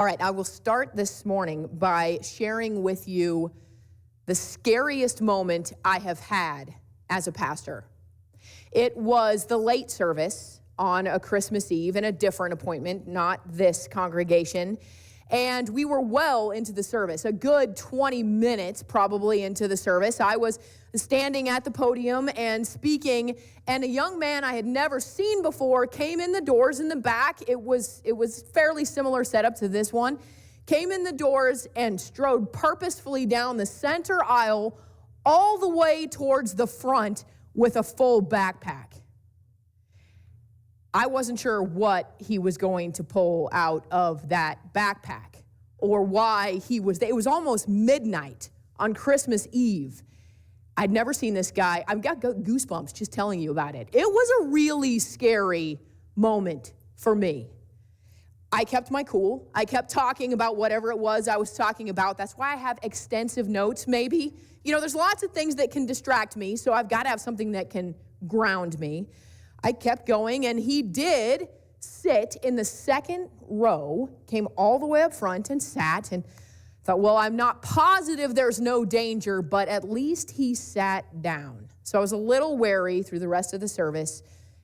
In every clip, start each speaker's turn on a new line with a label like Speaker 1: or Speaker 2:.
Speaker 1: All right, I will start this morning by sharing with you the scariest moment I have had as a pastor. It was the late service on a Christmas Eve in a different appointment, not this congregation. And we were well into the service, a good 20 minutes probably into the service. I was standing at the podium and speaking, and a young man I had never seen before came in the doors in the back. It was fairly similar setup to this one. Came in the doors and strode purposefully down the center aisle all the way towards the front with a full backpack. I wasn't sure what he was going to pull out of that backpack or why he was there. It was almost midnight on Christmas Eve. I'd never seen this guy. I've got goosebumps just telling you about it. It was a really scary moment for me. I kept my cool. I kept talking about whatever it was I was talking about. That's why I have extensive notes, maybe. You know, there's lots of things that can distract me, so I've got to have something that can ground me. I kept going, and he did sit in the second row, came all the way up front and sat, and thought, well, I'm not positive there's no danger, but at least he sat down. So I was a little wary through the rest of the service.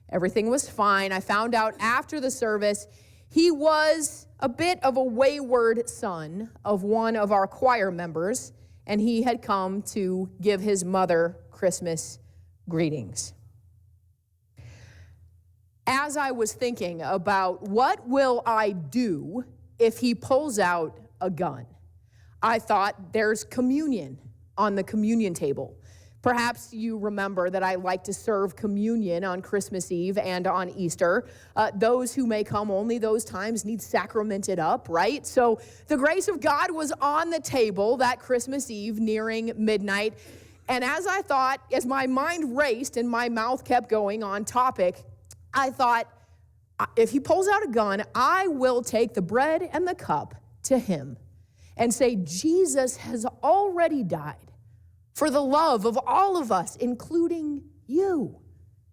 Speaker 1: Everything was fine. I found out after the service he was a bit of a wayward son of one of our choir members, and he had come to give his mother Christmas greetings. As I was thinking about what will I do if he pulls out a gun, I thought there's communion on the communion table. Perhaps you remember that I like to serve communion on Christmas Eve and on Easter. Those who may come only those times need sacramented up, right? So the grace of God was on the table that Christmas Eve nearing midnight. And as I thought, as my mind raced and my mouth kept going on topic, I thought, if he pulls out a gun, I will take the bread and the cup to him and say, Jesus has already died for the love of all of us, including you.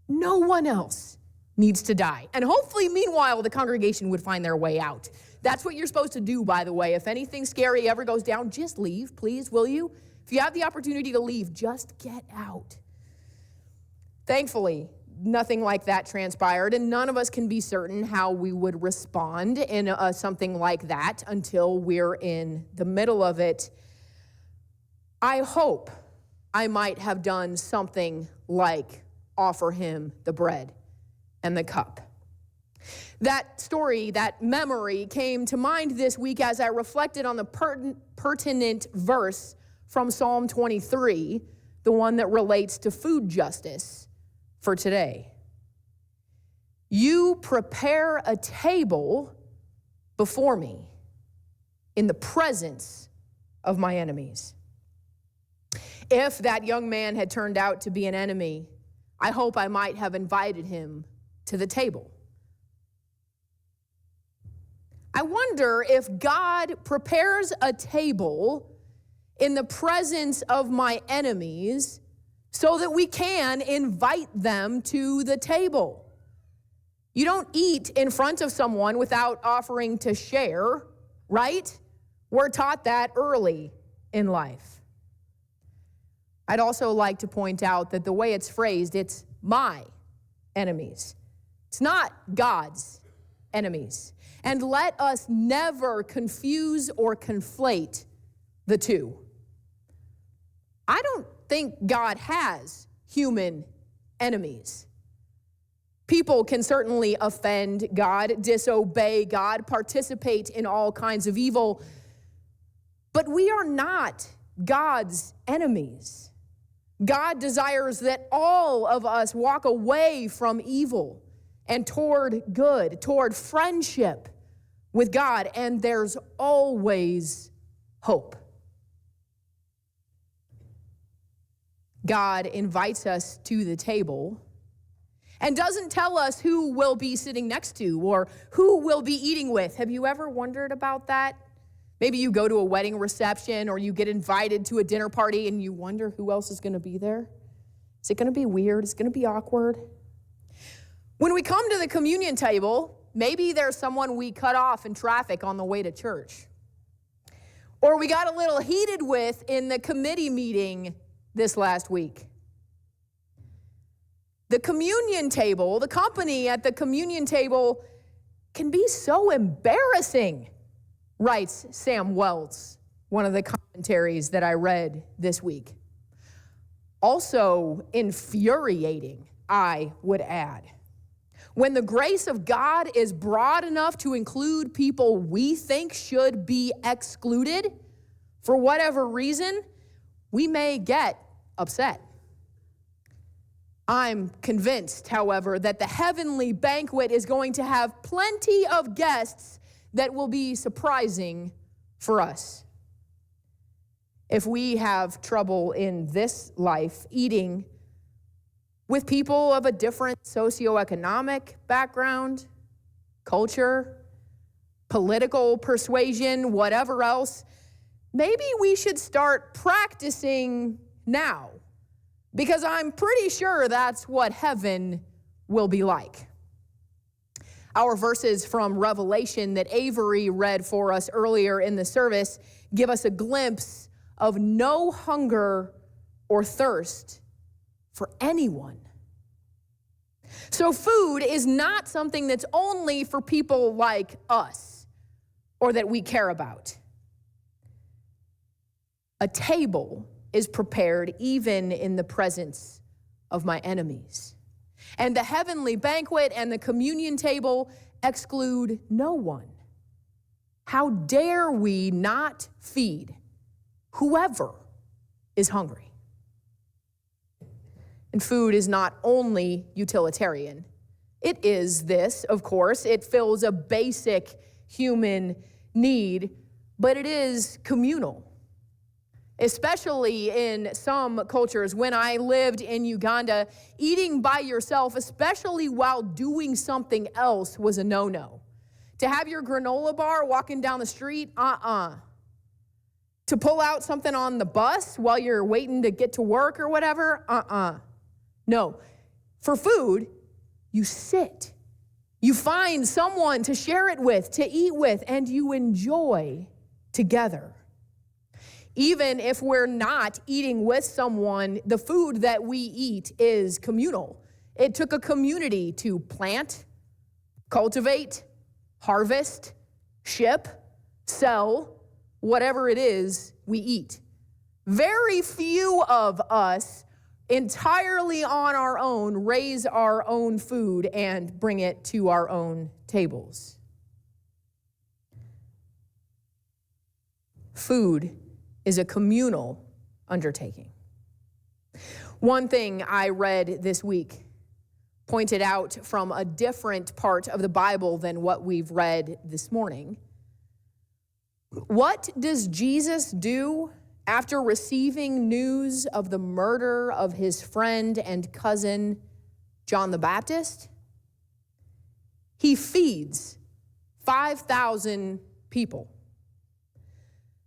Speaker 1: No one else needs to die. And hopefully, meanwhile, the congregation would find their way out. That's what you're supposed to do, by the way. If anything scary ever goes down, just leave, please, will you? If you have the opportunity to leave, just get out. Thankfully, nothing like that transpired, and none of us can be certain how we would respond in something like that until we're in the middle of it. I hope I might have done something like offer him the bread and the cup. That story, that memory came to mind this week as I reflected on the pertinent verse from Psalm 23, the one that relates to food justice for today. You prepare a table before me in the presence of my enemies. If that young man had turned out to be an enemy, I hope I might have invited him to the table. I wonder if God prepares a table in the presence of my enemies so that we can invite them to the table. You don't eat in front of someone without offering to share, right? We're taught that early in life. I'd also like to point out that the way it's phrased, it's my enemies. It's not God's enemies. And let us never confuse or conflate the two. I don't think God has human enemies. People can certainly offend God, disobey God, participate in all kinds of evil, but we are not God's enemies. God desires that all of us walk away from evil and toward good, toward friendship with God, and there's always hope. God invites us to the table and doesn't tell us who we'll be sitting next to or who we'll be eating with. Have you ever wondered about that? Maybe you go to a wedding reception or you get invited to a dinner party and you wonder who else is going to be there. Is it going to be weird? Is it going to be awkward? When we come to the communion table, Maybe there's someone we cut off in traffic on the way to church. Or we got a little heated with in the committee meeting this last week. The communion table, the company at the communion table can be so embarrassing, writes Sam Wells, one of the commentaries that I read this week. Also infuriating, I would add. When the grace of God is broad enough to include people we think should be excluded, for whatever reason, we may get upset. I'm convinced, however, that the heavenly banquet is going to have plenty of guests that will be surprising for us. If we have trouble in this life eating with people of a different socioeconomic background, culture, political persuasion, whatever else, maybe we should start practicing now, because I'm pretty sure that's what heaven will be like. Our verses from Revelation that Avery read for us earlier in the service give us a glimpse of no hunger or thirst for anyone. So food is not something that's only for people like us or that we care about. A table is prepared even in the presence of my enemies. And the heavenly banquet and the communion table exclude no one. How dare we not feed whoever is hungry? And food is not only utilitarian. It is this, of course. It fills a basic human need, but it is communal. Especially in some cultures. When I lived in Uganda, eating by yourself, especially while doing something else, was a no-no. To have your granola bar walking down the street, To pull out something on the bus while you're waiting to get to work or whatever, No. For food, you sit. You find someone to share it with, to eat with, and you enjoy together. Even if we're not eating with someone, the food that we eat is communal. It took a community to plant, cultivate, harvest, ship, sell, whatever it is we eat. Very few of us entirely on our own raise our own food and bring it to our own tables. Food is a communal undertaking. One thing I read this week pointed out from a different part of the Bible than what we've read this morning. What does Jesus do after receiving news of the murder of his friend and cousin, John the Baptist? He feeds 5,000 people.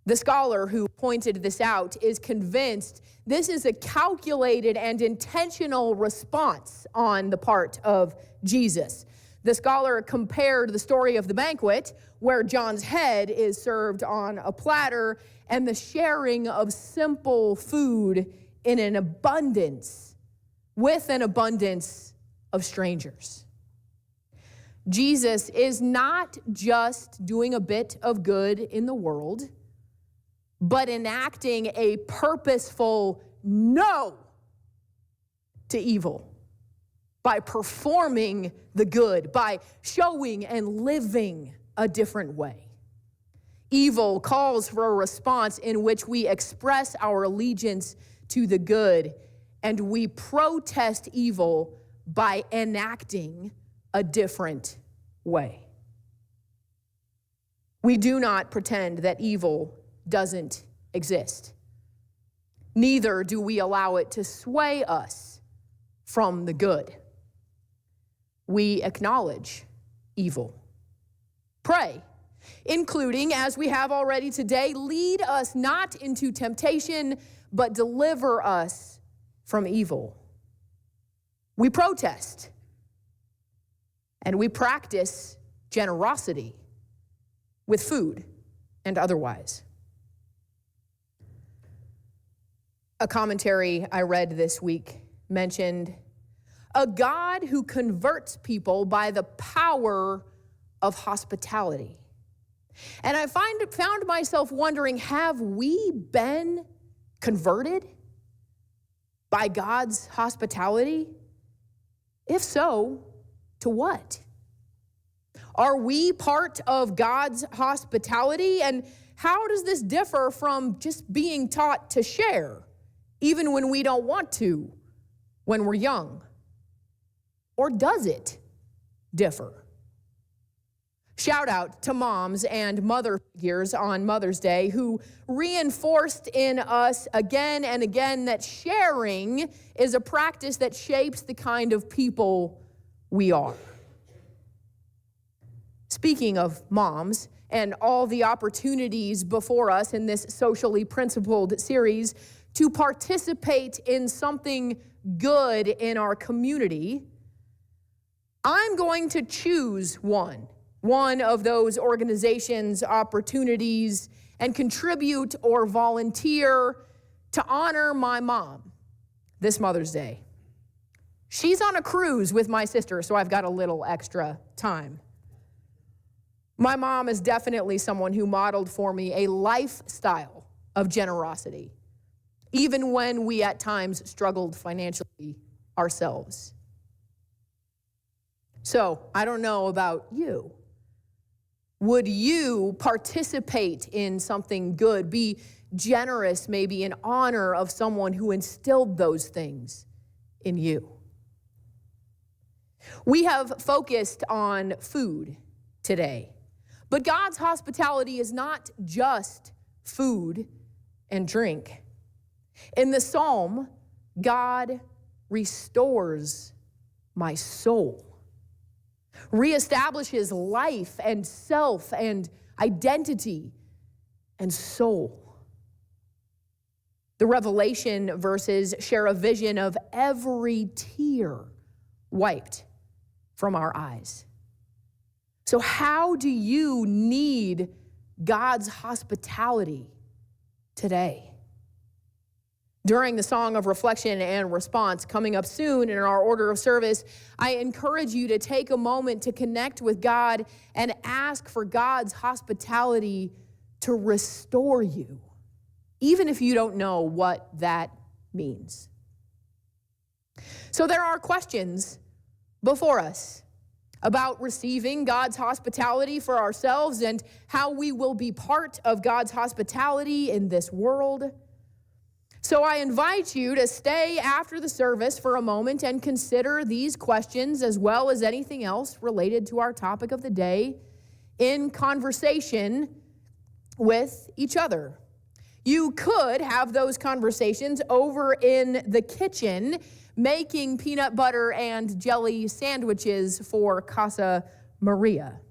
Speaker 1: The scholar who pointed this out is convinced this is a calculated and intentional response on the part of Jesus. The scholar compared the story of the banquet, where John's head is served on a platter, and the sharing of simple food in an abundance, with an abundance of strangers. Jesus is not just doing a bit of good in the world, but enacting a purposeful no to evil by performing the good, by showing and living a different way. Evil calls for a response in which we express our allegiance to the good, and we protest evil by enacting a different way. We do not pretend that evil doesn't exist. Neither do we allow it to sway us from the good. We acknowledge evil. Pray, including, as we have already today, lead us not into temptation, but deliver us from evil. We protest, and we practice generosity with food and otherwise. A commentary I read this week mentioned a God who converts people by the power of hospitality. And I found myself wondering, have we been converted by God's hospitality? If so, to what? Are we part of God's hospitality? And how does this differ from just being taught to share, even when we don't want to, when we're young? Or does it differ? Shout out to moms and mother figures on Mother's Day who reinforced in us again and again that sharing is a practice that shapes the kind of people we are. Speaking of moms and all the opportunities before us in this socially principled series to participate in something good in our community, I'm going to choose one of those organizations' opportunities and contribute or volunteer to honor my mom this Mother's Day. She's on a cruise with my sister, so I've got a little extra time. My mom is definitely someone who modeled for me a lifestyle of generosity, even when we at times struggled financially ourselves. So, I don't know about you. Would you participate in something good, be generous maybe in honor of someone who instilled those things in you? We have focused on food today, but God's hospitality is not just food and drink. In the psalm, God restores my soul, reestablishes life and self and identity and soul. The Revelation verses share a vision of every tear wiped from our eyes. So how do you need God's hospitality today? During the song of reflection and response coming up soon in our order of service, I encourage you to take a moment to connect with God and ask for God's hospitality to restore you, even if you don't know what that means. So there are questions before us about receiving God's hospitality for ourselves and how we will be part of God's hospitality in this world. So I invite you to stay after the service for a moment and consider these questions as well as anything else related to our topic of the day in conversation with each other. You could have those conversations over in the kitchen making peanut butter and jelly sandwiches for Casa Maria.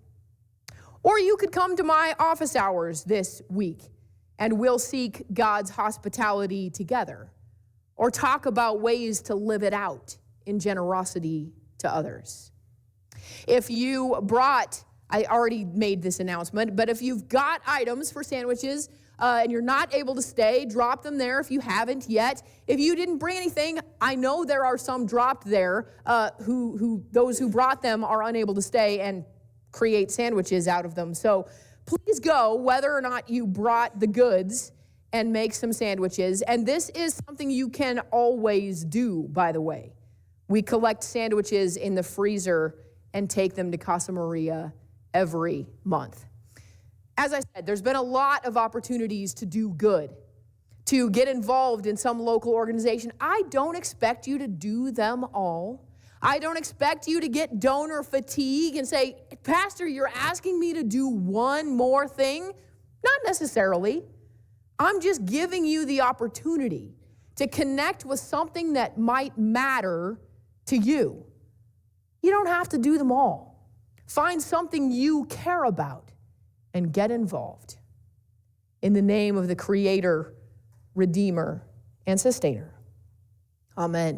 Speaker 1: Or you could come to my office hours this week and we'll seek God's hospitality together, or talk about ways to live it out in generosity to others. If you brought, I already made this announcement, but if you've got items for sandwiches and you're not able to stay, drop them there if you haven't yet. If you didn't bring anything, I know there are some dropped there those who brought them are unable to stay and create sandwiches out of them. So please go, whether or not you brought the goods, and make some sandwiches. And this is something you can always do, by the way. We collect sandwiches in the freezer and take them to Casa Maria every month. As I said, there's been a lot of opportunities to do good, to get involved in some local organization. I don't expect you to do them all. I don't expect you to get donor fatigue and say, Pastor, you're asking me to do one more thing? Not necessarily. I'm just giving you the opportunity to connect with something that might matter to you. You don't have to do them all. Find something you care about and get involved. In the name of the Creator, Redeemer, and Sustainer. Amen.